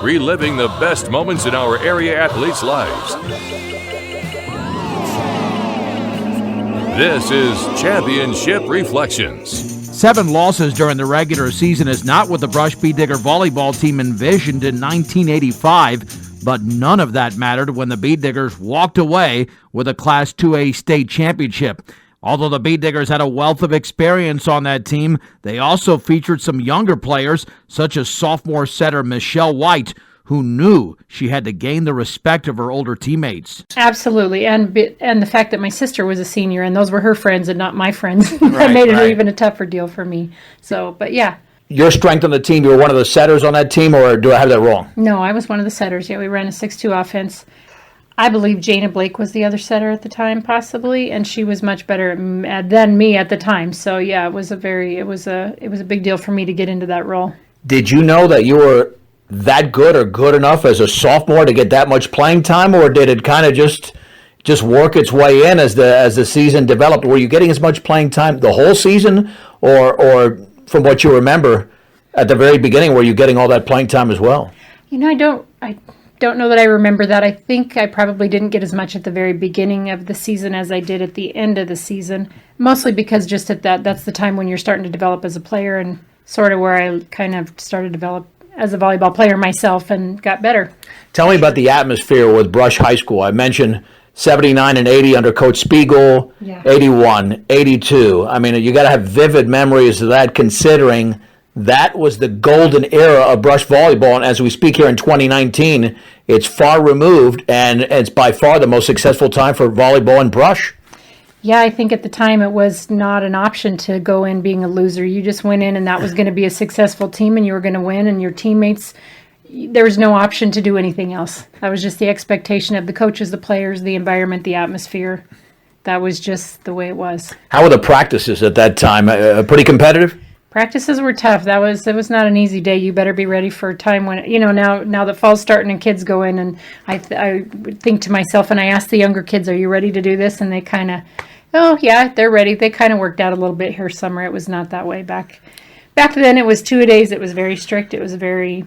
reliving the best moments in our area athletes' lives. This is Championship Reflections. 7 losses during the regular season is not what the Brush Beetdigger volleyball team envisioned in 1985, but none of that mattered when the Beetdiggers walked away with a Class 2A state championship. Although the Beetdiggers had a wealth of experience on that team, they also featured some younger players, such as sophomore setter Michelle White, who knew she had to gain the respect of her older teammates. Absolutely, and the fact that my sister was a senior, and those were her friends and not my friends, that made it even a tougher deal for me. So, but yeah. Your strength on the team, you were one of the setters on that team, or do I have that wrong? No, I was one of the setters. Yeah, we ran a 6-2 offense. I believe Jana Blake was the other setter at the time, possibly, and she was much better than me at the time. So yeah, it was a big deal for me to get into that role. Did you know that you were that good or good enough as a sophomore to get that much playing time, or did it kind of just work its way in as the season developed? Were you getting as much playing time the whole season, or from what you remember at the very beginning, were you getting all that playing time as well? I don't know that I remember that. I think I probably didn't get as much at the very beginning of the season as I did at the end of the season, mostly because just at that's the time when you're starting to develop as a player, and sort of where I kind of started to develop as a volleyball player myself and got better. Tell me about the atmosphere with Brush High School. I mentioned 79 and 80 under Coach Spiegel, 81, 82. I mean, you got to have vivid memories of that, considering that was the golden era of Brush volleyball. And as we speak here in 2019, it's far removed, and it's by far the most successful time for volleyball in Brush. Yeah, I think at the time it was not an option to go in being a loser. You just went in and that was going to be a successful team and you were going to win, and your teammates, there was no option to do anything else. That was just the expectation of the coaches, the players, the environment, the atmosphere. That was just the way it was. How were the practices at that time? Pretty competitive? Practices were tough. It was not an easy day. You better be ready for a time when, now that fall's starting and kids go in, and I think to myself, and I ask the younger kids, are you ready to do this? And they kind of, oh yeah, they're ready. They kind of worked out a little bit here summer. It was not that way back then. It was 2-a-days. It was very strict. It was very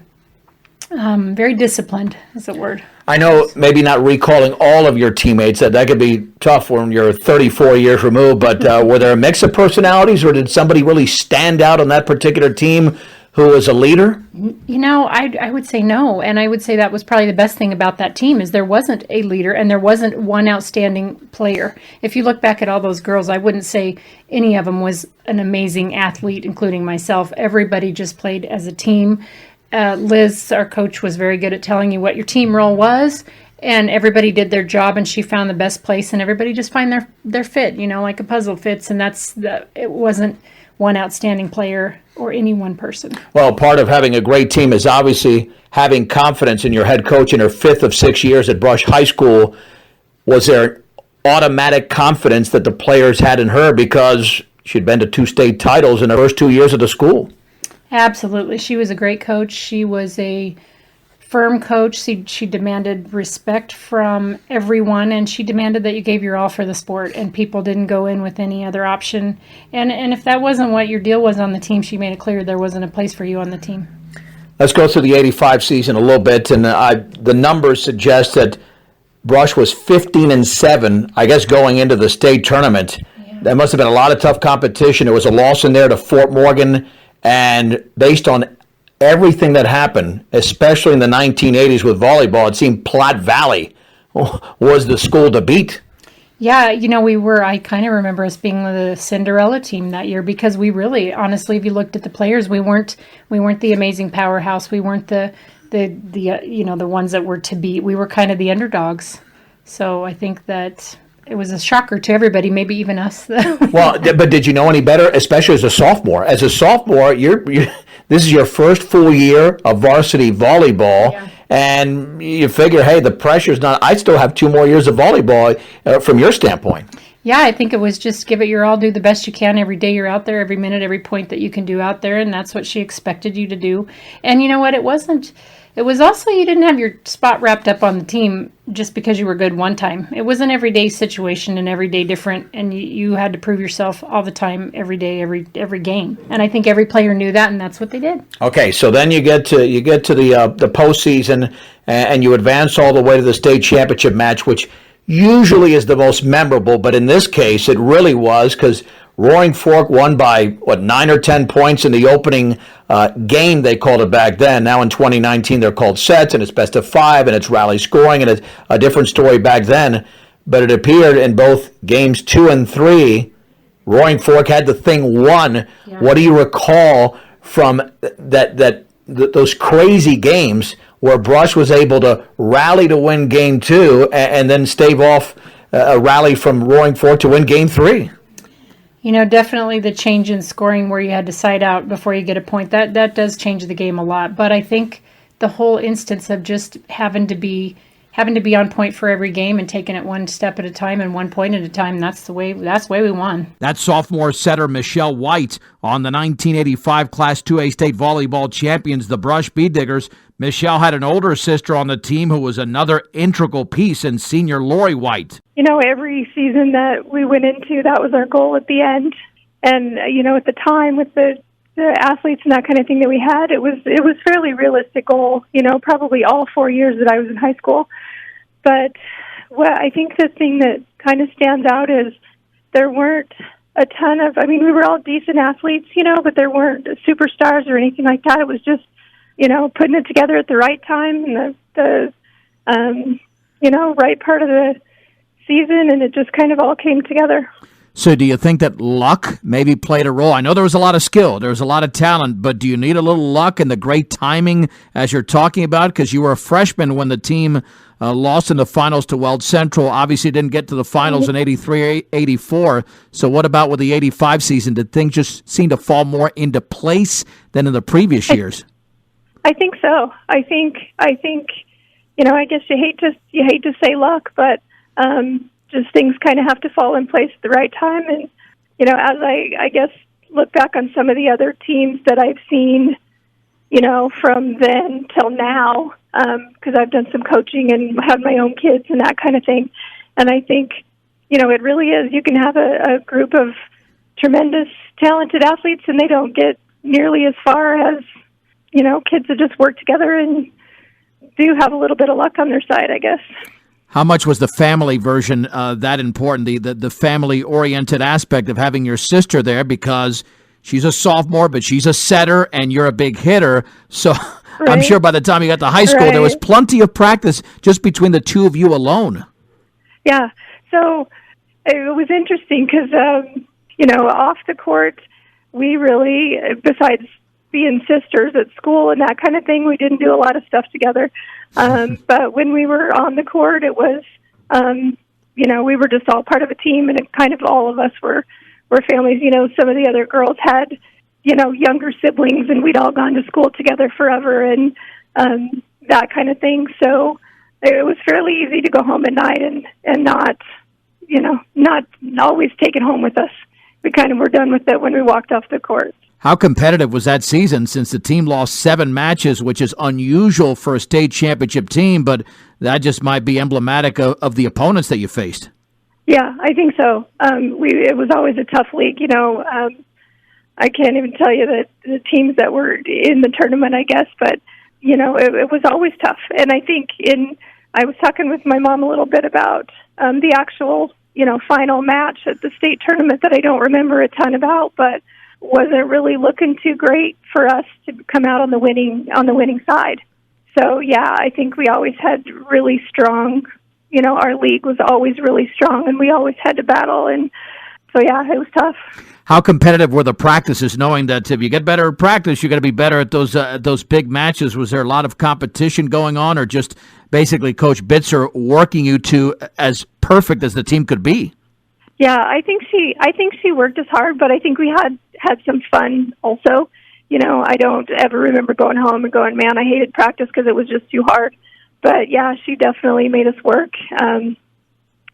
disciplined is the word. I know maybe not recalling all of your teammates, that could be tough when you're 34 years removed, but were there a mix of personalities, or did somebody really stand out on that particular team who was a leader? I would say no, and I would say that was probably the best thing about that team is there wasn't a leader and there wasn't one outstanding player. If you look back at all those girls, I wouldn't say any of them was an amazing athlete, including myself. Everybody just played as a team. Liz, our coach, was very good at telling you what your team role was, and everybody did their job, and she found the best place, and everybody just find their fit, like a puzzle fits, and it wasn't one outstanding player or any one person. Well, part of having a great team is obviously having confidence in your head coach in her 5th of 6 years at Brush High School. Was there automatic confidence that the players had in her because she'd been to 2 state titles in her first 2 years at the school? Absolutely. She was a great coach. She was a firm coach. She demanded respect from everyone, and she demanded that you gave your all for the sport, and people didn't go in with any other option. And if that wasn't what your deal was on the team, she made it clear there wasn't a place for you on the team. Let's go through the 85 season a little bit, and the numbers suggest that Brush was 15-7, I guess, going into the state tournament. Yeah. There must have been a lot of tough competition. There was a loss in there to Fort Morgan. And based on everything that happened, especially in the 1980s with volleyball, it seemed Platte Valley was the school to beat. Yeah, I kind of remember us being the Cinderella team that year because we really, honestly, if you looked at the players, we weren't the amazing powerhouse. We weren't the ones that were to beat. We were kind of the underdogs. So I think that it was a shocker to everybody, maybe even us. Well, but did you know any better, especially as a sophomore? As a sophomore, this is your first full year of varsity volleyball, and you figure, hey, the pressure's not. I still have 2 more years of volleyball from your standpoint. Yeah, I think it was just give it your all, do the best you can every day you're out there, every minute, every point that you can do out there, and that's what she expected you to do. And you know what? It was also you didn't have your spot wrapped up on the team just because you were good one time. It was an everyday situation and every day different, and you had to prove yourself all the time, every day, every game. And I think every player knew that, and that's what they did. Okay, so then you get to the postseason, and you advance all the way to the state championship match, which usually is the most memorable, but in this case it really was, because Roaring Fork won by 9 or 10 points in the opening game, they called it back then. Now in 2019 they're called sets, and it's best of 5, and it's rally scoring, and it's a different story back then. But it appeared in both games 2 and 3, Roaring Fork had the thing won. Yeah. What do you recall from those crazy games where Brush was able to rally to win game 2 and then stave off a rally from Roaring Fork to win game 3? You know, definitely the change in scoring where you had to side out before you get a point, that does change the game a lot. But I think the whole instance of just having to be on point for every game and taking it one step at a time and 1 point at a time, that's the way we won. That's sophomore setter Michelle White on the 1985 Class 2A state volleyball champions, the Brush Beetdiggers. Michelle had an older sister on the team who was another integral piece in senior Lori White. You know, every season that we went into, that was our goal at the end. And, you know, at the time with the athletes and that kind of thing that we had, it was fairly realistic goal, you know, probably all 4 years that I was in high school. But I think the thing that kind of stands out is there weren't a ton of, I mean, we were all decent athletes, you know, but there weren't superstars or anything like that. It was just, you know, putting it together at the right time and the you know, right part of the season, and it just kind of all came together. So do you think that luck maybe played a role? I know there was a lot of skill, there was a lot of talent, but do you need a little luck and the great timing as you're talking about? Because you were a freshman when the team lost in the finals to Weld Central. Obviously didn't get to the finals in 83, 84. So what about with the 85 season? Did things just seem to fall more into place than in the previous years? I think so. I think you know, I guess you hate to say luck, but just things kind of have to fall in place at the right time. And, you know, as I guess look back on some of the other teams that I've seen, you know, from then till now, because I've done some coaching and had my own kids and that kind of thing. And I think, you know, it really is, you can have a group of tremendous, talented athletes, and they don't get nearly as far as, you know, kids that just work together and do have a little bit of luck on their side, I guess. How much was the family version that important, the family-oriented aspect of having your sister there, because she's a sophomore, but she's a setter, and you're a big hitter. So right. I'm sure by the time you got to high school, there was plenty of practice just between the two of you alone. Yeah, so it was interesting because, you know, off the court, we really, besides being sisters at school and that kind of thing, we didn't do a lot of stuff together. But when we were on the court, it was, you know, we were just all part of a team, and it kind of all of us were families. You know, some of the other girls had, you know, younger siblings, and we'd all gone to school together forever and that kind of thing. So it was fairly easy to go home at night and not, you know, not always take it home with us. We kind of were done with it when we walked off the court. How competitive was that season, since the team lost 7 matches, which is unusual for a state championship team, but that just might be emblematic of the opponents that you faced? Yeah, I think so. It was always a tough league. You know, I can't even tell you the teams that were in the tournament, I guess, but, you know, it was always tough. And I think I was talking with my mom a little bit about the actual, you know, final match at the state tournament that I don't remember a ton about, but wasn't really looking too great for us to come out on the winning side. So yeah, I think we always had really strong, you know, our league was always really strong, and we always had to battle. And so yeah, it was tough. How competitive were the practices, knowing that if you get better at practice, you're going to be better at those big matches? Was there a lot of competition going on, or just basically Coach Bitzer working you to as perfect as the team could be? Yeah, I think she worked as hard, but I think we had some fun also. You know, I don't ever remember going home and going, man, I hated practice because it was just too hard. But yeah, she definitely made us work.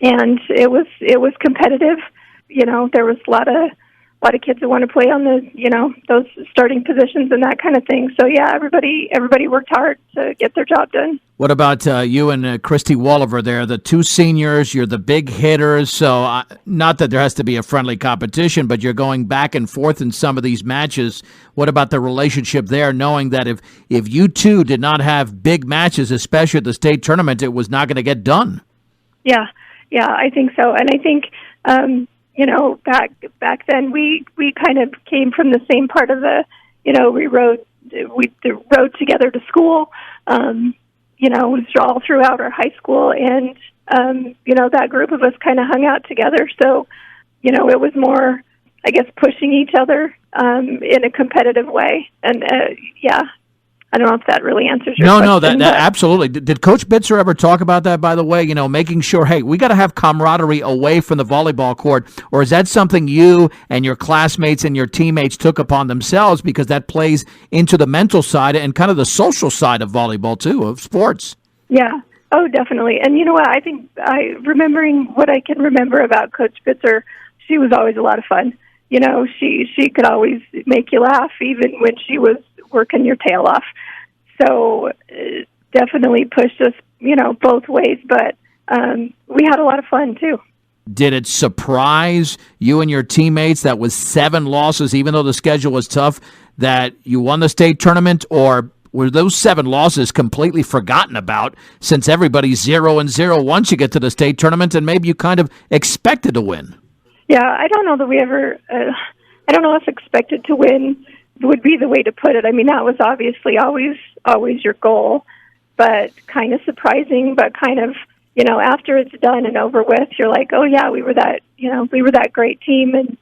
and it was competitive. There was a lot of kids that want to play on those starting positions and that kind of thing. So yeah, everybody worked hard to get their job done. What about you and Cristi Wolever there, the two seniors? You're the big hitters, so not that there has to be a friendly competition, but you're going back and forth in some of these matches. What about the relationship there, knowing that if you two did not have big matches, especially at the state tournament, it was not going to get done? Yeah, I think so. And I think, back then we kind of came from the same part of we rode together to school, all throughout our high school. And, that group of us kind of hung out together. So, it was more, I guess, pushing each other in a competitive way. And, I don't know if that really answers your question. No, that absolutely. Did Coach Bitzer ever talk about that, by the way, making sure, hey, we got to have camaraderie away from the volleyball court, or is that something you and your classmates and your teammates took upon themselves because that plays into the mental side and kind of the social side of volleyball, too, of sports? Yeah. Oh, definitely. And you know what? I think remembering what I can remember about Coach Bitzer, she was always a lot of fun. She could always make you laugh, even when she was working your tail off. So definitely pushed us, both ways. But we had a lot of fun, too. Did it surprise you and your teammates that with 7 losses, even though the schedule was tough, that you won the state tournament? Or were those 7 losses completely forgotten about since everybody's 0-0 once you get to the state tournament and maybe you kind of expected to win? Yeah, I don't know that we ever, I don't know if expected to win would be the way to put it. I mean, that was obviously always your goal, but kind of surprising, but kind of, after it's done and over with, you're like, oh yeah, we were that great team and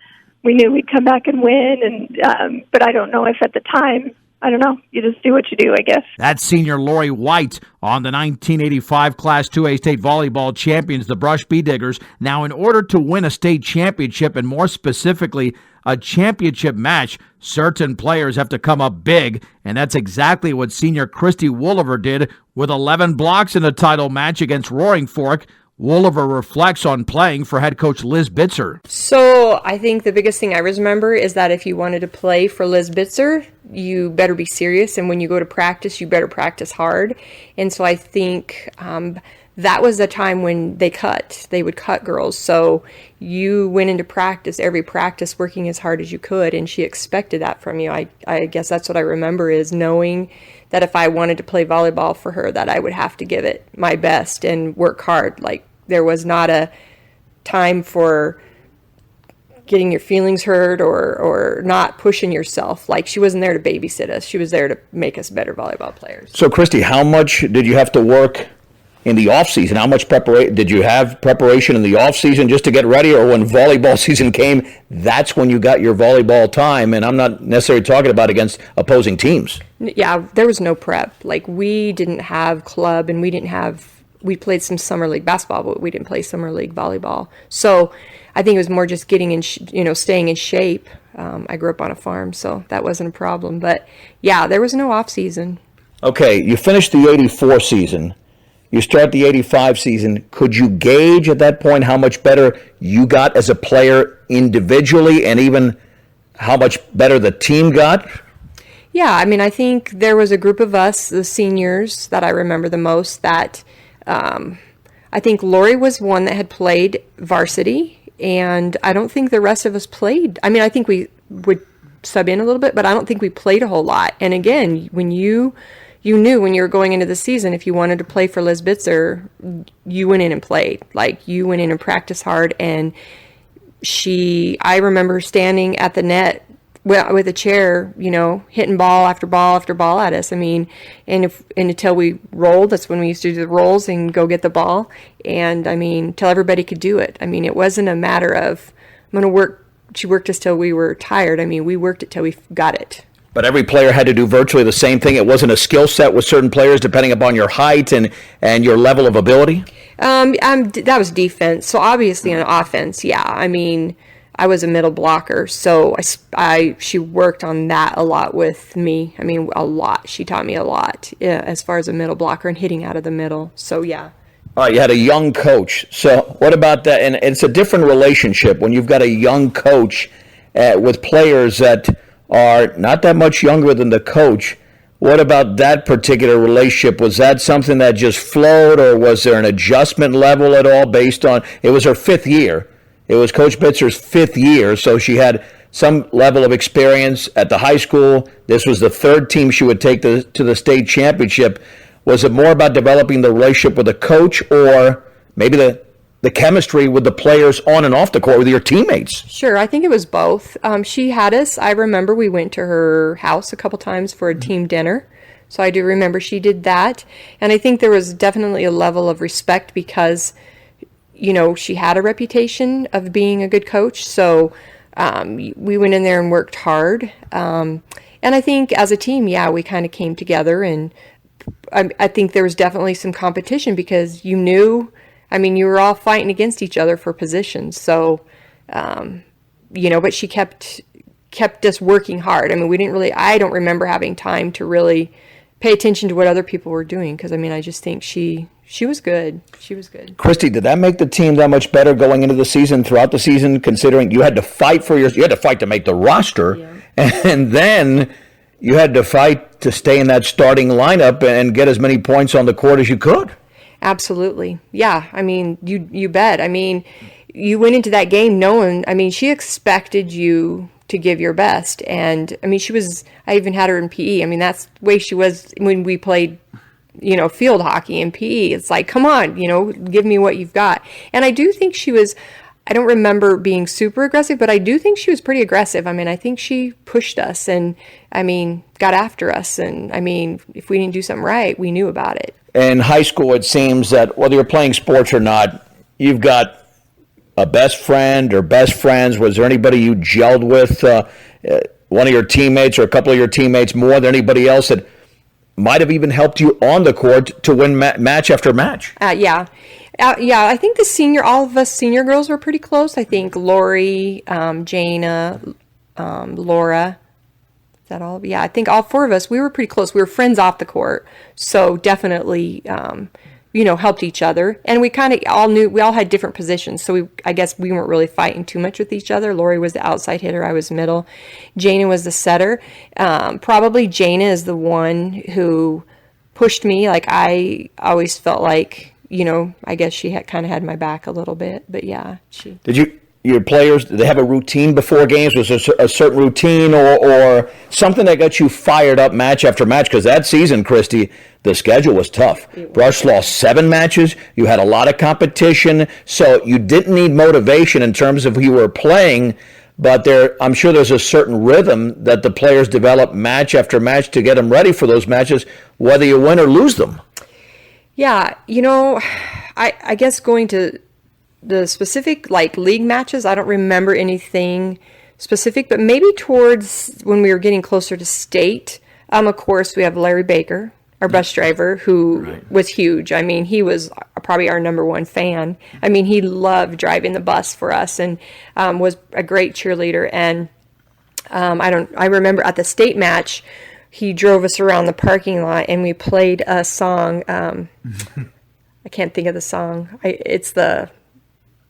we knew we'd come back and win. And, but I don't know if at the time, I don't know. You just do what you do, I guess. That's senior Lori White on the 1985 Class 2A state volleyball champions, the Brush Beetdiggers. Now, in order to win a state championship, and more specifically, a championship match, certain players have to come up big, and that's exactly what senior Cristi Wolever did with 11 blocks in a title match against Roaring Fork. Wolever reflects on playing for head coach Liz Bitzer. So I think the biggest thing I remember is that if you wanted to play for Liz Bitzer, you better be serious. And when you go to practice, you better practice hard. And so I think that was the time when they would cut girls. So you went into practice, every practice, working as hard as you could. And she expected that from you. I guess that's what I remember, is knowing that if I wanted to play volleyball for her, that I would have to give it my best and work hard. Like, there was not a time for getting your feelings hurt or not pushing yourself. Like, she wasn't there to babysit us. She was there to make us better volleyball players. So, Cristi, how much did you have to work in the off season? How much preparation did you have in the off season just to get ready, or when volleyball season came, that's when you got your volleyball time? And I'm not necessarily talking about against opposing teams. Yeah, there was no prep. Like, we didn't have club, and we played some summer league basketball, but we didn't play summer league volleyball. So I think it was more just getting in, staying in shape. I grew up on a farm, so that wasn't a problem. But yeah, there was no off season. Okay, you finished the 84 season. You start the 85 season. Could you gauge at that point how much better you got as a player individually, and even how much better the team got? Yeah, I mean, I think there was a group of us, the seniors, that I remember the most, that I think Lori was one that had played varsity, and I don't think the rest of us played. I mean, I think we would sub in a little bit, but I don't think we played a whole lot. And again, when you knew when you were going into the season, if you wanted to play for Liz Bitzer, you went in and played. Like, you went in and practiced hard. And I remember standing at the net with a chair, hitting ball after ball after ball at us. I mean, and until we rolled, that's when we used to do the rolls and go get the ball. And I mean, till everybody could do it. I mean, it wasn't a matter of, I'm going to work. She worked us till we were tired. I mean, we worked it till we got it. But every player had to do virtually the same thing. It wasn't a skill set with certain players depending upon your height and your level of ability? That was defense. So obviously on offense, yeah. I mean, I was a middle blocker, so she worked on that a lot with me. I mean, a lot. She taught me a lot as far as a middle blocker and hitting out of the middle. So yeah. All right, you had a young coach. So what about that? And it's a different relationship when you've got a young coach with players that are not that much younger than the coach. What about that particular relationship? Was that something that just flowed, or was there an adjustment level at all based on, it was her 5th year. It was Coach Bitzer's 5th year, so she had some level of experience at the high school. This was the 3rd team she would take to the state championship. Was it more about developing the relationship with the coach, or maybe the chemistry with the players on and off the court with your teammates? Sure, I think it was both. She had us. I remember we went to her house a couple times for a team dinner. So I do remember she did that. And I think there was definitely a level of respect because, she had a reputation of being a good coach. So we went in there and worked hard. And I think as a team, we kind of came together, and I think there was definitely some competition because you were all fighting against each other for positions. So, but she kept us working hard. I don't remember having time to really pay attention to what other people were doing because, I just think she was good. She was good. Cristi, did that make the team that much better going into the season, throughout the season, considering you had to fight to make the roster, and then you had to fight to stay in that starting lineup and get as many points on the court as you could? Absolutely. Yeah. You bet. You went into that game knowing, she expected you to give your best. And I even had her in PE. That's the way she was when we played, field hockey and PE. It's like, come on, give me what you've got. And I do think she was, I don't remember being super aggressive, but I do think she was pretty aggressive. I think she pushed us and, got after us. And, if we didn't do something right, we knew about it. In high school, it seems that whether you're playing sports or not, you've got a best friend or best friends. Was there anybody you gelled with, one of your teammates or a couple of your teammates more than anybody else that might have even helped you on the court to win match after match? I think all of us senior girls were pretty close. I think Lori, Jana, Laura, is that all? Yeah, I think all 4 of us, we were pretty close. We were friends off the court. So definitely, helped each other. And we kind of all knew, we all had different positions. So I guess we weren't really fighting too much with each other. Lori was the outside hitter. I was middle. Jana was the setter. Probably Jana is the one who pushed me. Like I always felt like, I guess she kind of had my back a little bit, but yeah, she. Your players, did they have a routine before games? Was there a certain routine or something that got you fired up match after match? Because that season, Cristi, the schedule was tough. Brush lost 7 matches. You had a lot of competition, so you didn't need motivation in terms of who you were playing, but I'm sure there's a certain rhythm that the players develop match after match to get them ready for those matches, whether you win or lose them. Yeah, I guess going to the specific league matches, I don't remember anything specific, but maybe towards when we were getting closer to state, of course we have Larry Baker, our bus driver, who was huge. He was probably our number 1 fan. He loved driving the bus for us and was a great cheerleader. And I remember at the state match, he drove us around the parking lot and we played a song. I can't think of the song.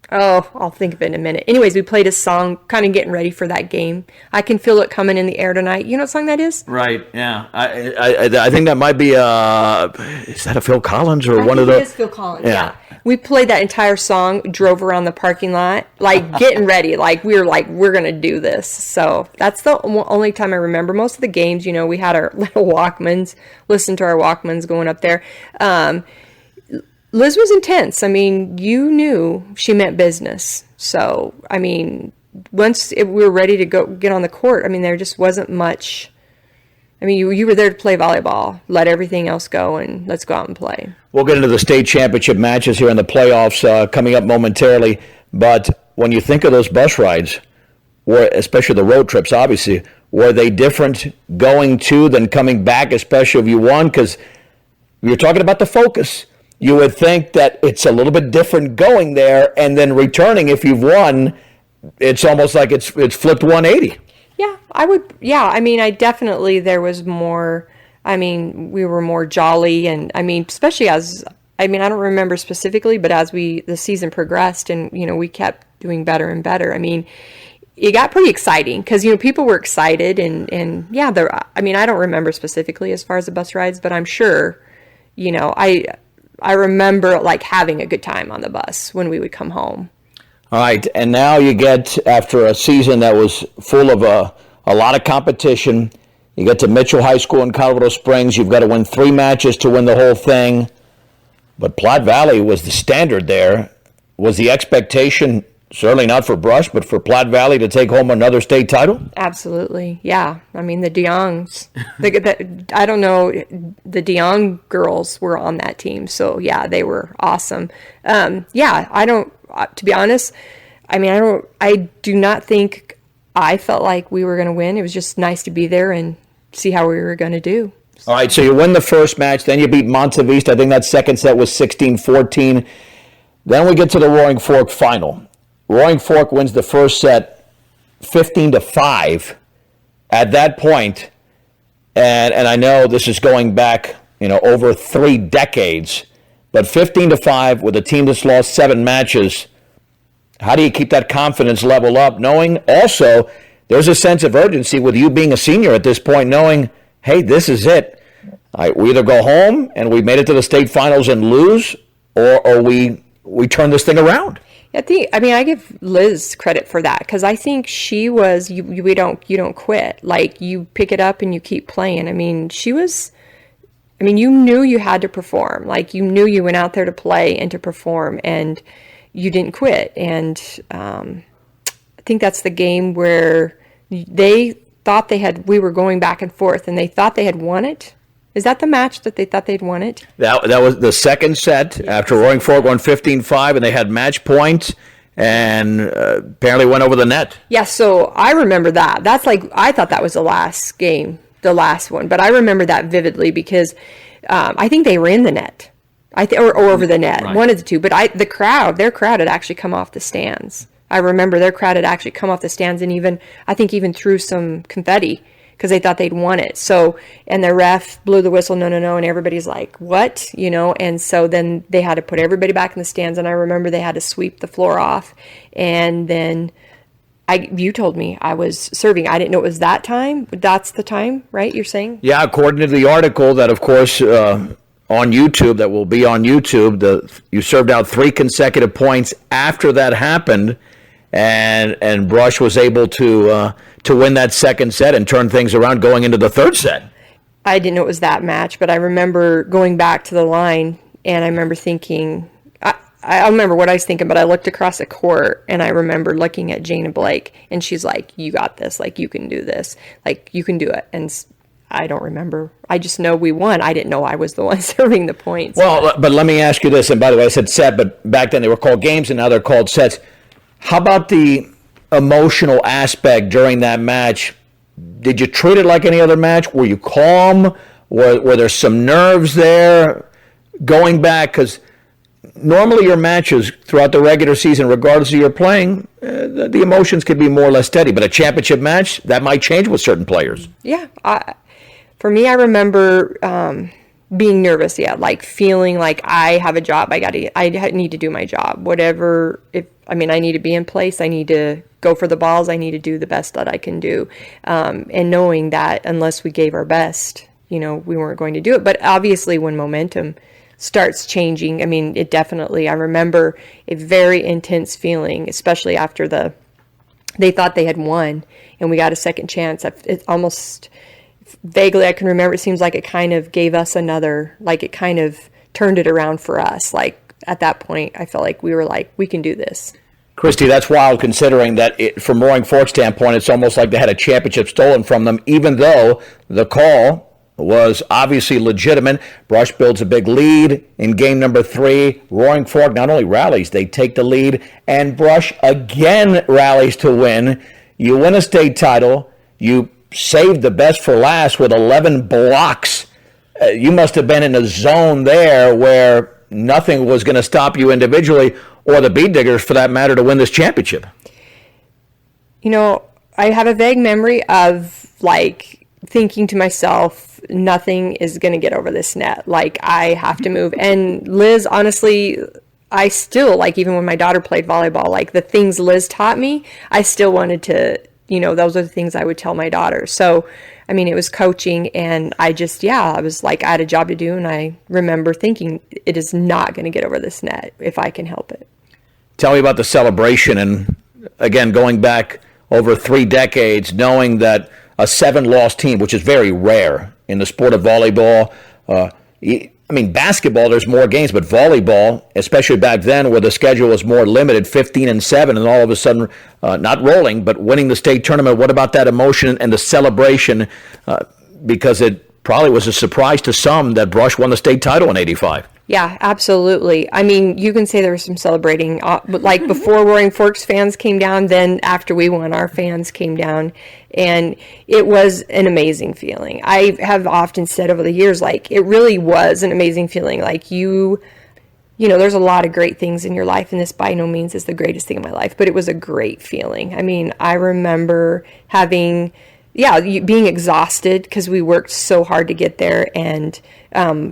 I'll think of it in a minute. Anyways, we played a song kind of getting ready for that game. I Can Feel It Coming in the Air Tonight. You know what song that is? Right, yeah. I think that might be, is that a Phil Collins or one of the? It is Phil Collins, yeah. We played that entire song, drove around the parking lot, getting ready. We were we're going to do this. So that's the only time I remember. Most of the games, we had our little Walkmans, listened to our Walkmans going up there. Liz was intense. You knew she meant business. So, once we were ready to go get on the court, there just wasn't much. You were there to play volleyball, let everything else go, and let's go out and play. We'll get into the state championship matches here in the playoffs coming up momentarily. But when you think of those bus rides, especially the road trips, obviously, were they different going to than coming back, especially if you won? Because you're talking about the focus. You would think that it's a little bit different going there and then returning if you've won. It's almost like it's flipped 180. Yeah, I would. Yeah, I definitely, there was more, we were more jolly and, especially as I mean, I don't remember specifically, but as the season progressed and, we kept doing better and better, I mean, it got pretty exciting because, people were excited and yeah, I mean, I don't remember specifically as far as the bus rides, but I'm sure, I remember like having a good time on the bus when we would come home. All right, and now you get, after a season that was full of a lot of competition, you get to Mitchell High School in Colorado Springs. You've got to win 3 matches to win the whole thing. But Platte Valley was the standard there. Was the expectation, certainly not for Brush, but for Platte Valley to take home another state title? Absolutely, yeah. I mean, the DeYoungs, I don't know, the DeYoung girls were on that team. So, yeah, they were awesome. To be honest, I mean, I do not think I felt like we were going to win. It was just nice to be there and see how we were going to do. All right, so you win the first match, then you beat Monteviste. I think that second set was 16-14. Then we get to the Roaring Fork final. Roaring Fork wins the first set 15-5 at that point. And I know this is going back, over 3 decades, but 15-5 with a team that's lost 7 matches. How do you keep that confidence level up, knowing also there's a sense of urgency with you being a senior at this point, knowing, hey, this is it. We either go home and we made it to the state finals and lose, or we turn this thing around. I give Liz credit for that because I think she was you don't quit. Like, you pick it up and you keep playing. I mean, you knew you had to perform. Like, you knew you went out there to play and to perform, and you didn't quit. And I think that's the game where they thought we were going back and forth, and they thought they had won it. Is that the match that they thought they'd won it? That was the second set after Roaring Fork won 15-5, and they had match point and apparently went over the net. Yeah, so I remember that. That's like, I thought that was the last game, the last one, but I remember that vividly because I think they ran the net. Or over the net, right. One of the two. But their crowd had actually come off the stands. I remember their crowd had actually come off the stands and even threw some confetti because they thought they'd won it. So, and the ref blew the whistle, no, and everybody's like, what? And so then they had to put everybody back in the stands, and I remember they had to sweep the floor off. And then you told me I was serving. I didn't know it was that time. That's the time, right? You're saying? Yeah, according to the article that, of course, on YouTube, that will be on YouTube, you served out 3 consecutive points after that happened, and Brush was able to win that second set and turn things around going into the third set. I didn't know it was that match, but I remember going back to the line, and I remember thinking, I don't remember what I was thinking, but I looked across the court, and I remember looking at Jana Blake, and she's like, you got this, like, you can do this, like, you can do it. And I don't remember. I just know we won. I didn't know I was the one serving the points. Well, but let me ask you this, and by the way, I said set, but back then they were called games, and now they're called sets. How about the emotional aspect during that match? Did you treat it like any other match? Were you calm? Were there some nerves there going back? Because normally your matches throughout the regular season, regardless of your playing, the emotions could be more or less steady. But a championship match, that might change with certain players. Yeah. For me, I remember being nervous, like feeling like I have a job. I need to do my job. Whatever, I need to be in place. I need to go for the balls. I need to do the best that I can do. And knowing that unless we gave our best, we weren't going to do it. But obviously when momentum starts changing, it definitely, I remember a very intense feeling, especially after they thought they had won and we got a second chance. It almost vaguely, I can remember, it seems like it kind of gave us it kind of turned it around for us. Like at that point, I felt like we were like, we can do this. Cristi, that's wild considering that from Roaring Fork's standpoint, it's almost like they had a championship stolen from them, even though the call was obviously legitimate. Brush builds a big lead in game number 3. Roaring Fork not only rallies, they take the lead, and Brush again rallies to win. You win a state title. You saved the best for last with 11 blocks. You must have been in a zone there where nothing was going to stop you individually, or the Beetdiggers for that matter, to win this championship. I have a vague memory of thinking to myself, nothing is going to get over this net. Like, I have to move. And Liz, honestly, I still, like, even when my daughter played volleyball, like, the things Liz taught me, I still wanted to, those are the things I would tell my daughter. So, I mean, it was coaching, and I was like, I had a job to do, and I remember thinking, it is not going to get over this net if I can help it. Tell me about the celebration, and again, going back over 3 decades, knowing that a 7-loss team, which is very rare in the sport of volleyball. Basketball, there's more games, but volleyball, especially back then where the schedule was more limited, 15-7, and all of a sudden, not rolling, but winning the state tournament. What about that emotion and the celebration? Because it probably was a surprise to some that Brush won the state title in '85. Yeah, absolutely. I mean, you can say there was some celebrating, like before Roaring Forks fans came down, then after we won, our fans came down, and it was an amazing feeling. I have often said over the years, like, it really was an amazing feeling. Like, there's a lot of great things in your life, and this by no means is the greatest thing in my life, but it was a great feeling. I mean, I remember having... being exhausted because we worked so hard to get there, and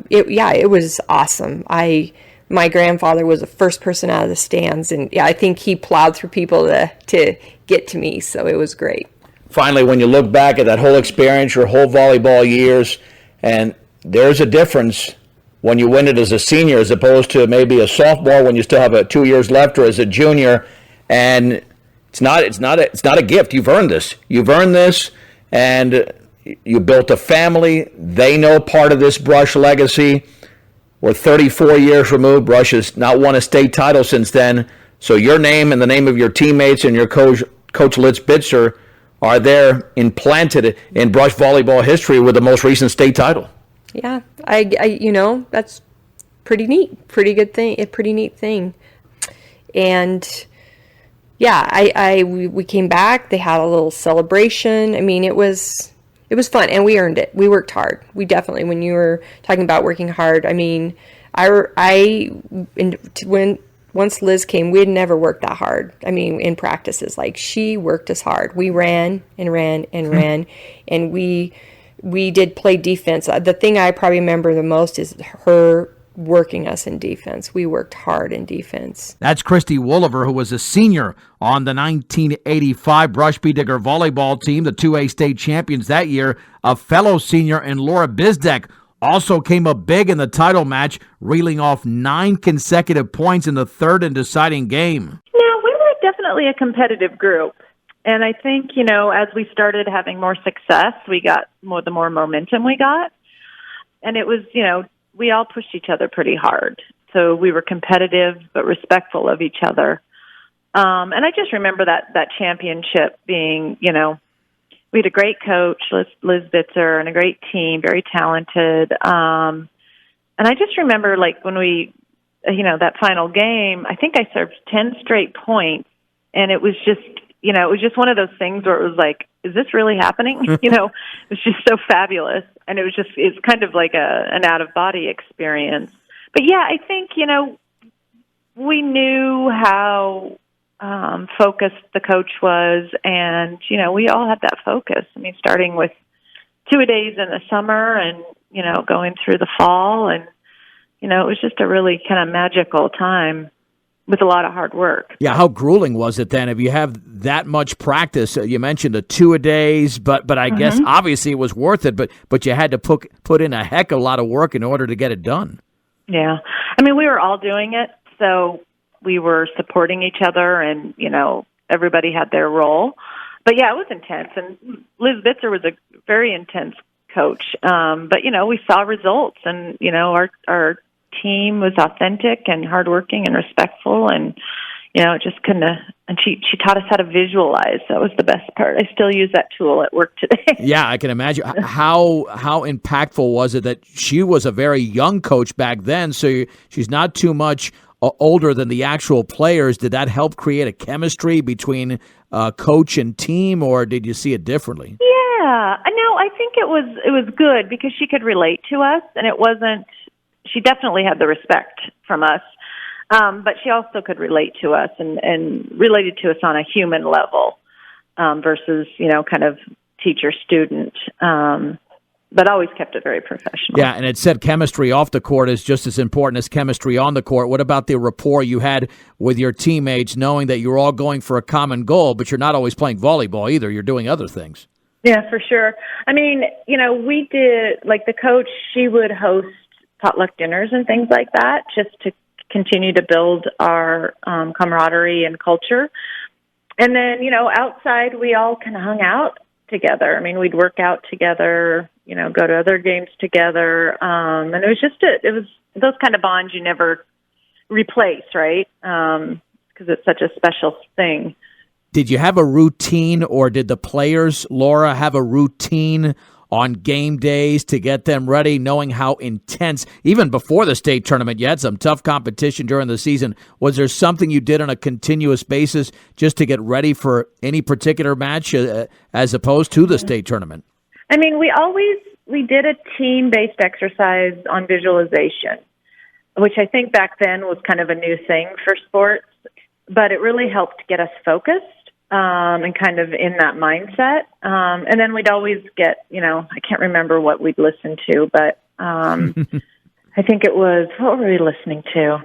it was awesome. My grandfather was the first person out of the stands, and I think he plowed through people to get to me, so it was great. Finally, when you look back at that whole experience, your whole volleyball years, and there's a difference when you win it as a senior as opposed to maybe a sophomore when you still have 2 years left, or as a junior, and it's not a gift. You've earned this. And you built a family. They know part of this Brush legacy. We're 34 years removed. Brush has not won a state title since then. So your name and the name of your teammates and your coach Liz Bitzer, are there implanted in Brush volleyball history with the most recent state title. Yeah, I that's pretty neat. Pretty good thing. A pretty neat thing. And... yeah, we came back. They had a little celebration. I mean, it was fun, and we earned it. We worked hard. We definitely, when you were talking about working hard, I mean, once Liz came, we had never worked that hard. I mean, in practices, like, she worked us hard. We ran and ran and ran, and we did play defense. The thing I probably remember the most is her working us in defense. We worked hard in defense. That's Cristi Wolever, who was a senior on the 1985 Brush Beetdigers volleyball team, the 2A state champions that year. A fellow senior in Laura Bzdek also came up big in the title match, reeling off 9 consecutive points in the third and deciding game. Yeah, we were definitely a competitive group. And I think, as we started having more success, we got the more momentum we got. And it was, we all pushed each other pretty hard. So we were competitive but respectful of each other. And I just remember that championship being, we had a great coach, Liz Bitzer, and a great team, very talented. And I just remember, like, when we, that final game, I think I served 10 straight points. And it was just, it was just one of those things where it was like, is this really happening? It was just so fabulous. And it's kind of like an out-of-body experience. But yeah, I think, we knew how focused the coach was, and, we all had that focus. I mean, starting with 2-a-days in the summer and, going through the fall, and, it was just a really kind of magical time with a lot of hard work. Yeah, how grueling was it then? If you have that much practice, you mentioned the 2-a-days, but I guess obviously it was worth it, but you had to put in a heck of a lot of work in order to get it done. Yeah. I mean, we were all doing it, so we were supporting each other, and, everybody had their role. But yeah, it was intense, and Liz Bitzer was a very intense coach. But, we saw results, and, our team was authentic and hardworking and respectful, and it just couldn't have, and she taught us how to visualize. That was the best part. I still use that tool at work today. Yeah, I can imagine. How impactful was it that she was a very young coach back then, so she's not too much older than the actual players? Did that help create a chemistry between coach and team, or did you see it differently? Yeah, no, I think it was good because she could relate to us, and it wasn't. She definitely had the respect from us, but she also could relate to us and related to us on a human level versus, kind of teacher-student, but always kept it very professional. Yeah, and it said chemistry off the court is just as important as chemistry on the court. What about the rapport you had with your teammates, knowing that you're all going for a common goal, but you're not always playing volleyball either. You're doing other things. Yeah, for sure. I mean, we did, like the coach, she would host potluck dinners and things like that just to continue to build our camaraderie and culture. And then, outside we all kind of hung out together. I mean, we'd work out together, go to other games together. And it was just, it was those kind of bonds you never replace, right? Because it's such a special thing. Did you have a routine, or did the players, Laura, have a routine on game days to get them ready, knowing how intense, even before the state tournament, you had some tough competition during the season. Was there something you did on a continuous basis just to get ready for any particular match as opposed to the state tournament? I mean, we did a team-based exercise on visualization, which I think back then was kind of a new thing for sports, but it really helped get us focused. And kind of in that mindset. And then we'd always get, I can't remember what we'd listen to, but I think it was, what were we listening to?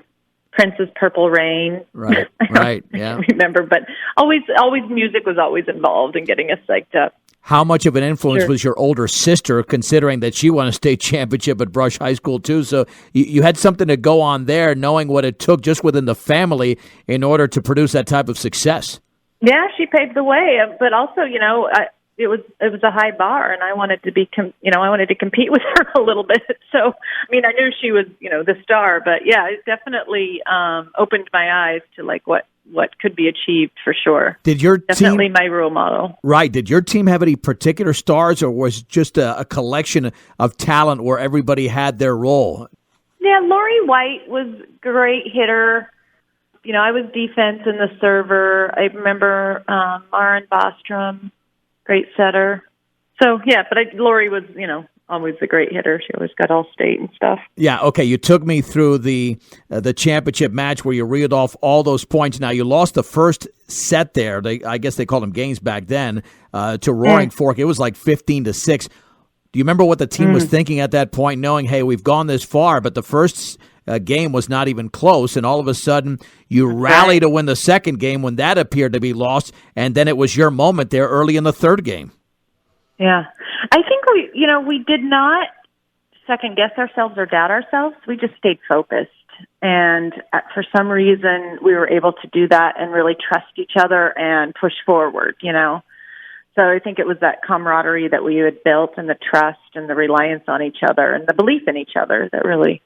Prince's Purple Rain. Right, yeah. I can't remember, but always music was always involved in getting us psyched up. How much of an influence Sure. was your older sister, considering that she won a state championship at Brush High School, too? So you had something to go on there, knowing what it took just within the family in order to produce that type of success. Yeah, she paved the way, but also, it was a high bar, and I wanted to I wanted to compete with her a little bit. So, I mean, I knew she was, the star, but yeah, it definitely opened my eyes to like what could be achieved for sure. Did your definitely team, my role model? Right? Did your team have any particular stars, or was it just a collection of talent where everybody had their role? Yeah, Lori White was a great hitter. I was defense and the server. I remember Maren Bostrom, great setter. So, yeah, but Lori was, always a great hitter. She always got all state and stuff. Yeah, okay. You took me through the championship match where you reeled off all those points. Now, you lost the first set there. I guess they called them games back then, to Roaring Fork. It was like 15-6. Do you remember what the team was thinking at that point, knowing, hey, we've gone this far, but the first game was not even close, and all of a sudden you rally to win the second game when that appeared to be lost, and then it was your moment there early in the third game. Yeah. I think we did not second guess ourselves or doubt ourselves. We just stayed focused. And for some reason, we were able to do that and really trust each other and push forward, So I think it was that camaraderie that we had built, and the trust and the reliance on each other and the belief in each other that really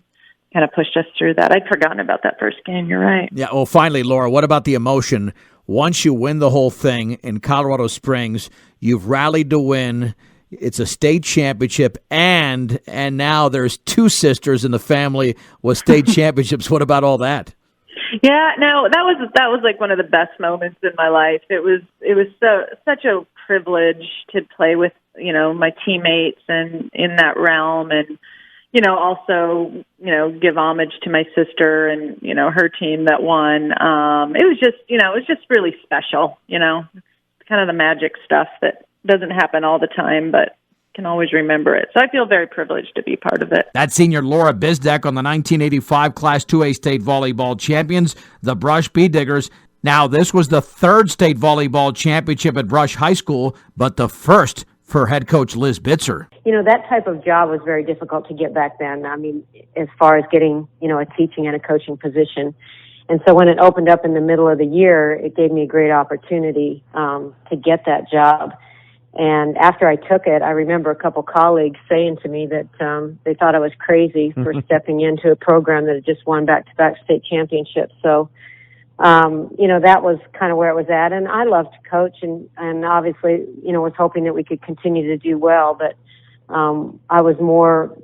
kind of pushed us through that. I'd forgotten about that first game. You're right. Yeah. Well, finally, Laura, what about the emotion? Once you win the whole thing in Colorado Springs, you've rallied to win. It's a state championship, and now there's two sisters in the family with state championships. What about all that? Yeah, no, that was like one of the best moments in my life. It was such a privilege to play with, my teammates and in that realm, and also, give homage to my sister and, her team that won. It was just really special, It's kind of the magic stuff that doesn't happen all the time, but can always remember it. So I feel very privileged to be part of it. That's senior Laura Bzdek on the 1985 Class 2A state volleyball champions, the Brush Beetdiggers. Now, this was the third state volleyball championship at Brush High School, but the first for head coach Liz Bitzer. That type of job was very difficult to get back then. I mean, as far as getting, a teaching and a coaching position. And so when it opened up in the middle of the year, it gave me a great opportunity to get that job. And after I took it, I remember a couple colleagues saying to me that they thought I was crazy for stepping into a program that had just won back-to-back state championships. So, that was kind of where it was at. And I loved to coach and obviously, was hoping that we could continue to do well. But I was more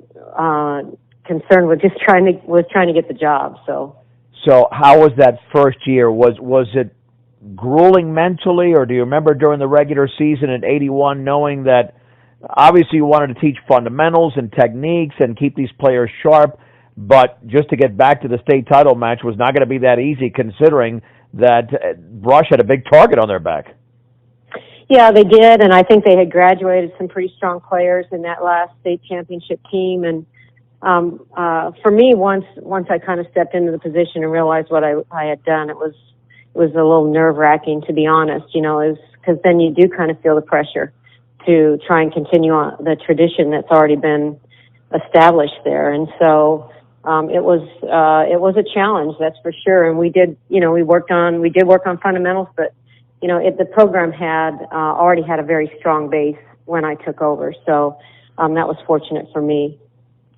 concerned with just trying to get the job. So how was that first year? Was it grueling mentally, or do you remember during the regular season in 81 knowing that obviously you wanted to teach fundamentals and techniques and keep these players sharp, but just to get back to the state title match was not going to be that easy, considering that Brush had a big target on their back? Yeah, they did, and I think they had graduated some pretty strong players in that last state championship team. And for me, once I kind of stepped into the position and realized what I had done, it was a little nerve-wracking, to be honest. Because then you do kind of feel the pressure to try and continue on the tradition that's already been established there. And so it was a challenge, that's for sure. And we did work on fundamentals, but the program had already had a very strong base when I took over. So that was fortunate for me.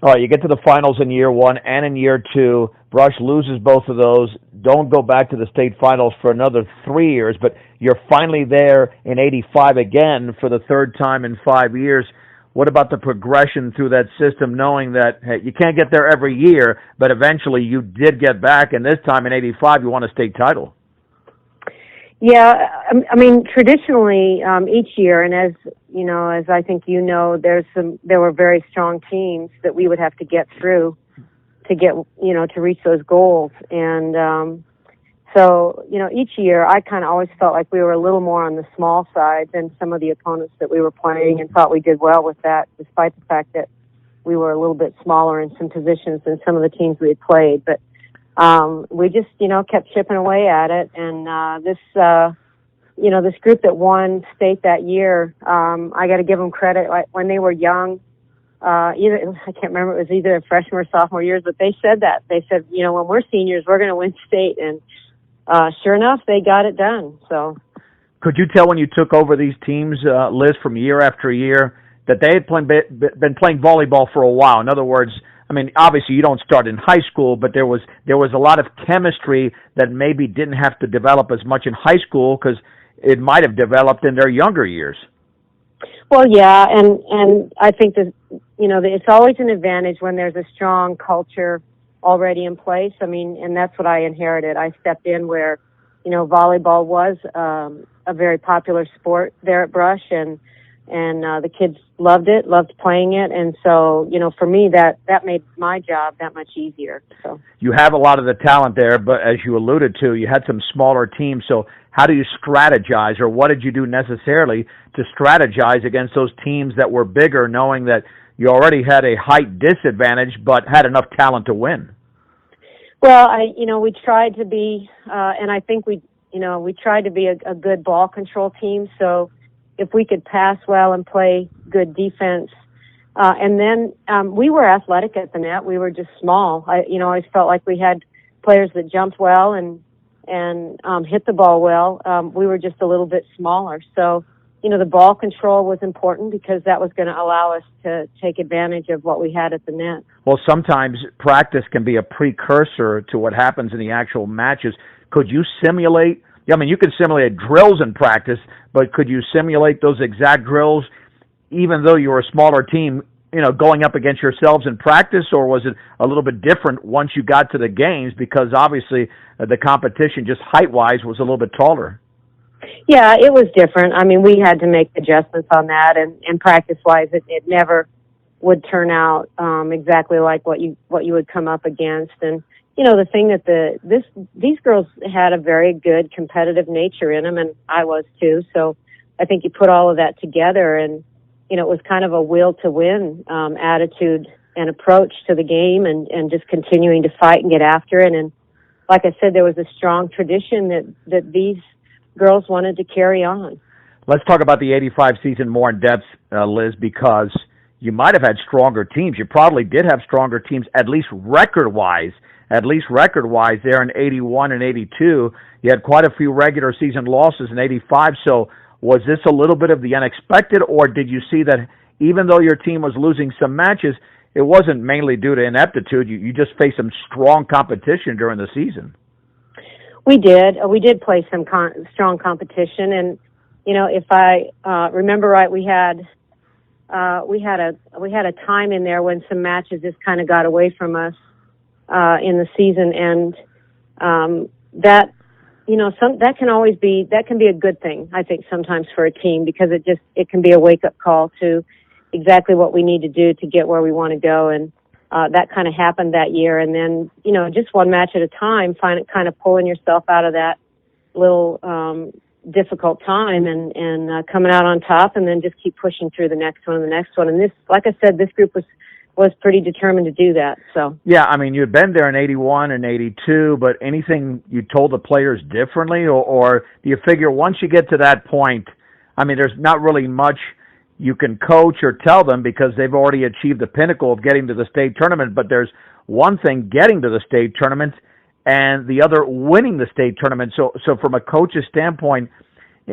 All right, you get to the finals in year one and in year two. Brush loses both of those. Don't go back to the state finals for another 3 years, but you're finally there in '85 again for the third time in 5 years. What about the progression through that system, knowing that hey, you can't get there every year, but eventually you did get back, and this time in '85 you won a state title? Yeah, I mean, traditionally, each year, and as I think there were very strong teams that we would have to get through to get, to reach those goals. And so, each year I kind of always felt like we were a little more on the small side than some of the opponents that we were playing, and thought we did well with that, despite the fact that we were a little bit smaller in some positions than some of the teams we had played. But we just, kept chipping away at it. And this group that won state that year, I got to give them credit. Like when they were young, I can't remember, it was either freshman or sophomore years, but they said that. They said, when we're seniors, we're going to win state. And sure enough, they got it done. So, could you tell when you took over these teams, Liz, from year after year, that they had been playing volleyball for a while? In other words, I mean, obviously you don't start in high school, but there was a lot of chemistry that maybe didn't have to develop as much in high school because it might have developed in their younger years. Well, yeah, and I think that it's always an advantage when there's a strong culture already in place. I mean, and that's what I inherited. I stepped in where volleyball was a very popular sport there at Brush, and the kids loved playing it. And so, for me, that made my job that much easier. So you have a lot of the talent there, but as you alluded to, you had some smaller teams. So how do you strategize, or what did you do necessarily to strategize against those teams that were bigger, knowing that you already had a height disadvantage, but had enough talent to win? Well, we tried to be, and I think we tried to be a good ball control team. So if we could pass well and play good defense, and then we were athletic at the net. We were just small. I always felt like we had players that jumped well and hit the ball well. We were just a little bit smaller. So, the ball control was important because that was going to allow us to take advantage of what we had at the net. Well, sometimes practice can be a precursor to what happens in the actual matches. Could you simulate? I mean, you could simulate drills in practice, but could you simulate those exact drills, even though you were a smaller team, going up against yourselves in practice, or was it a little bit different once you got to the games because obviously the competition just height-wise was a little bit taller? Yeah, it was different. I mean, we had to make adjustments on that, and practice-wise, it never would turn out exactly like what you would come up against. And the thing that these girls had a very good competitive nature in them, and I was too. So I think you put all of that together, and it was kind of a will to win attitude and approach to the game, and just continuing to fight and get after it. And like I said, there was a strong tradition that these girls wanted to carry on. Let's talk about the '85 season more in depth, Liz, because you might have had stronger teams. You probably did have stronger teams, at least record-wise there in '81 and '82. You had quite a few regular season losses in '85. So was this a little bit of the unexpected, or did you see that even though your team was losing some matches, it wasn't mainly due to ineptitude? You just faced some strong competition during the season. We did play some strong competition, and if I remember right, we had a time in there when some matches just kind of got away from us in the season, and that can be a good thing, I think, sometimes for a team, because it can be a wake up call to exactly what we need to do to get where we want to go. And that kind of happened that year. And then, just one match at a time, kind of pulling yourself out of that little difficult time and coming out on top, and then just keep pushing through the next one and the next one. And this, like I said, this group was pretty determined to do that. So yeah, I mean, you'd been there in 81 and 82, but anything you told the players differently, or do you figure once you get to that point, I mean, there's not really much you can coach or tell them because they've already achieved the pinnacle of getting to the state tournament, but there's one thing getting to the state tournament and the other winning the state tournament. So from a coach's standpoint,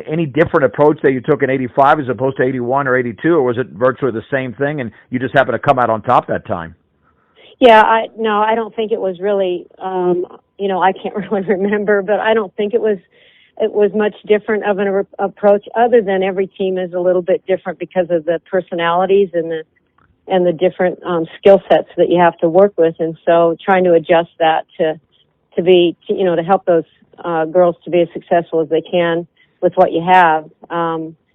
any different approach that you took in 85 as opposed to 81 or 82, or was it virtually the same thing and you just happened to come out on top that time? yeah, I don't think it was really, I can't really remember, but I don't think it was much different of an approach, other than every team is a little bit different because of the personalities and the different skill sets that you have to work with, and so trying to adjust that to help those girls to be as successful as they can with what you have.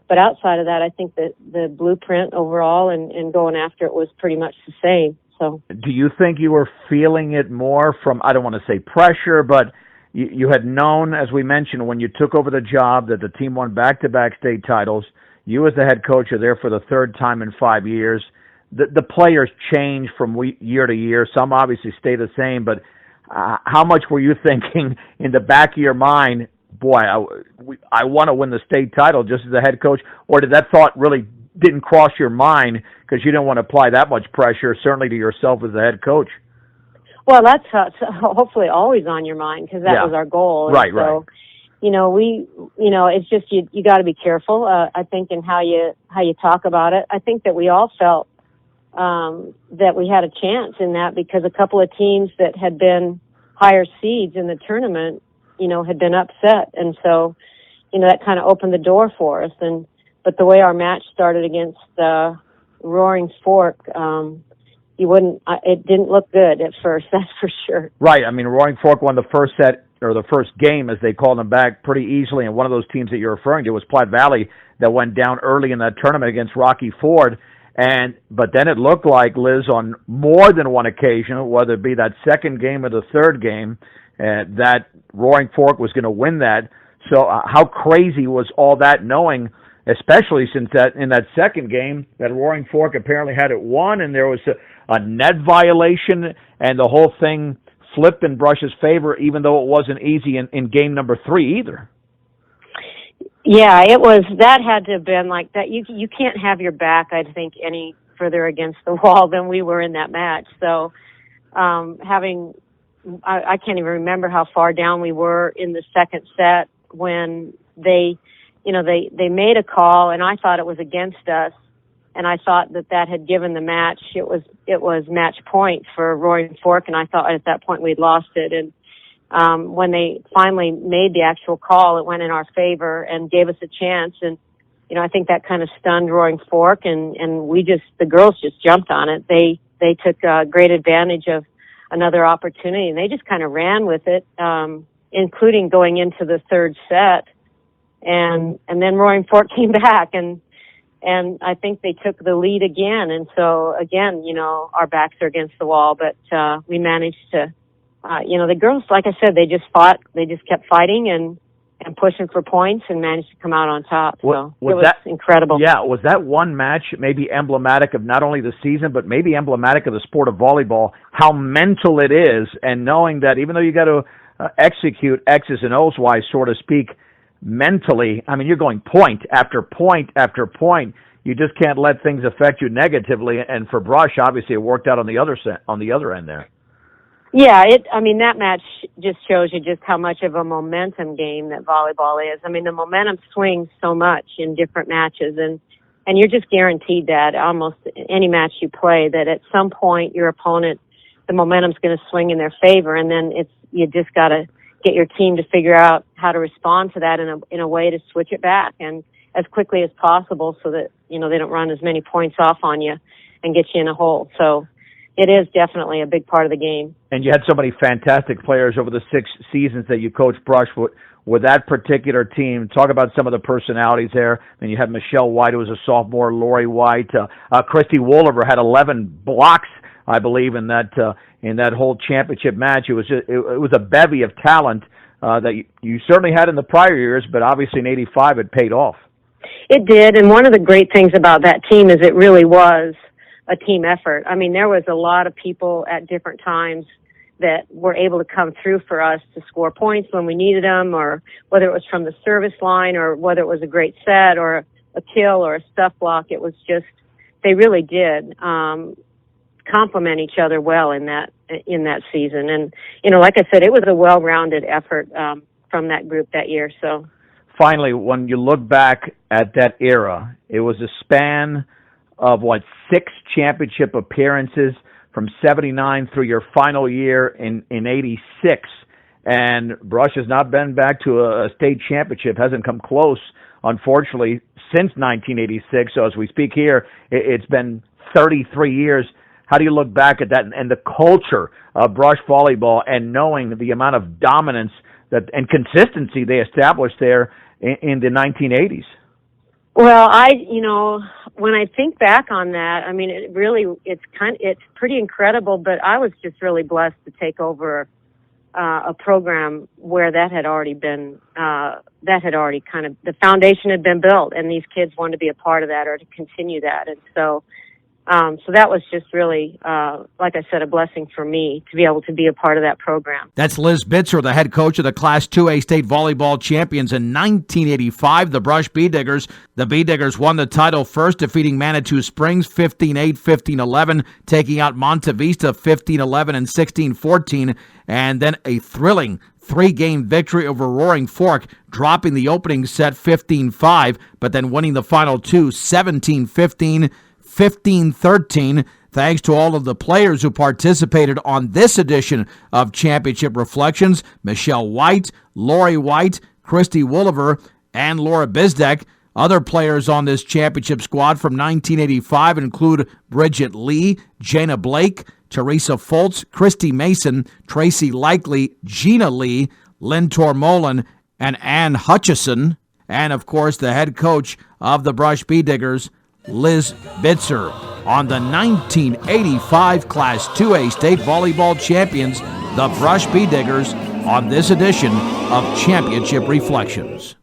But outside of that, I think that the blueprint overall and going after it was pretty much the same. So, do you think you were feeling it more from, I don't want to say pressure, but you had known, as we mentioned, when you took over the job, that the team won back-to-back state titles. You as the head coach are there for the third time in 5 years. The players change from year to year. Some obviously stay the same, but how much were you thinking in the back of your mind, boy, I want to win the state title just as a head coach, or did that thought really didn't cross your mind because you didn't want to apply that much pressure, certainly to yourself as the head coach? well, that's hopefully always on your mind because that was our goal. Right, and so, right. It's just you got to be careful. I think in how you talk about it. I think that we all felt that we had a chance in that because a couple of teams that had been higher seeds in the tournament, had been upset, and so, that kind of opened the door for us. But the way our match started against Roaring Fork, it didn't look good at first, that's for sure. Right. I mean, Roaring Fork won the first set, or the first game, as they called them, back pretty easily. And one of those teams that you're referring to was Platte Valley that went down early in that tournament against Rocky Ford. But then it looked like, Liz, on more than one occasion, whether it be that second game or the third game, that Roaring Fork was going to win that. So how crazy was all that, knowing, especially since that in that second game, that Roaring Fork apparently had it won, and there was a net violation, and the whole thing flipped in Brush's favor, even though it wasn't easy in game number 3 either. Yeah, it was. That had to have been like that. You can't have your back, I think, any further against the wall than we were in that match. So I can't even remember how far down we were in the second set when they made a call, and I thought it was against us, and I thought that had given the match. It was match point for Roaring Fork, and I thought at that point we'd lost it. And when they finally made the actual call, it went in our favor and gave us a chance. And I think that kind of stunned Roaring Fork, and the girls just jumped on it. They took great advantage of another opportunity, and they just kind of ran with it, including going into the third set. And then Roaring Fork came back, and I think they took the lead again. And so again, our backs are against the wall, but we managed to, the girls, like I said, they just fought. They just kept fighting and pushing for points and managed to come out on top. So it was incredible. Yeah, was that one match maybe emblematic of not only the season, but maybe emblematic of the sport of volleyball, how mental it is, and knowing that even though you got to execute X's and O's wise, so to speak, mentally, I mean, you're going point after point after point. You just can't let things affect you negatively. And for Brush, obviously, it worked out on the other end there. Yeah, that match just shows you just how much of a momentum game that volleyball is. I mean, the momentum swings so much in different matches, and you're just guaranteed that almost any match you play, that at some point your opponent, the momentum's going to swing in their favor, and then you just got to get your team to figure out how to respond to that in a way to switch it back and as quickly as possible, so that they don't run as many points off on you and get you in a hole. So it is definitely a big part of the game. And you had so many fantastic players over the 6 seasons that you coached Brush with that particular team. Talk about some of the personalities there. And you had Michelle White, who was a sophomore, Lori White. Cristi Wolever had 11 blocks, I believe, in that whole championship match. It was a bevy of talent that you certainly had in the prior years, but obviously in '85 it paid off. It did, and one of the great things about that team is it really was a team effort. I mean, there was a lot of people at different times that were able to come through for us to score points when we needed them, or whether it was from the service line, or whether it was a great set or a kill or a stuff block. It was just, they really did complement each other well in that season. And, you know, like I said, it was a well-rounded effort from that group that year. So finally, when you look back at that era, it was a span of, 6 championship appearances from 79 through your final year in 86. And Brush has not been back to a state championship, hasn't come close, unfortunately, since 1986. So as we speak here, it's been 33 years. How do you look back at that and the culture of Brush volleyball, and knowing the amount of dominance and consistency they established there in the 1980s? Well, when I think back on that, I mean, it's pretty incredible, but I was just really blessed to take over a program where that had already the foundation had been built, and these kids wanted to be a part of that or to continue that. And so that was just really, like I said, a blessing for me to be able to be a part of that program. That's Liz Bitzer, the head coach of the Class 2A state volleyball champions in 1985, the Brush Beetdiggers. The Beetdiggers won the title first, defeating Manitou Springs 15-8, 15-11, taking out Monte Vista 15-11 and 16-14, and then a thrilling 3-game victory over Roaring Fork, dropping the opening set 15-5, but then winning the final two 17-15, 15-13, thanks to all of the players who participated on this edition of Championship Reflections: Michelle White, Lori White, Cristi Wolever, and Laura Bzdek. Other players on this championship squad from 1985 include Bridget Lee, Jana Blake, Teresa Foltz, Christy Mason, Tracy Likely, Gina Lee, Lynn Tormolin, and Ann Hutchison. And, of course, the head coach of the Brush Beetdiggers, Liz Bitzer. On the 1985 Class 2A state volleyball champions, the Brush Beetdiggers, on this edition of Championship Reflections.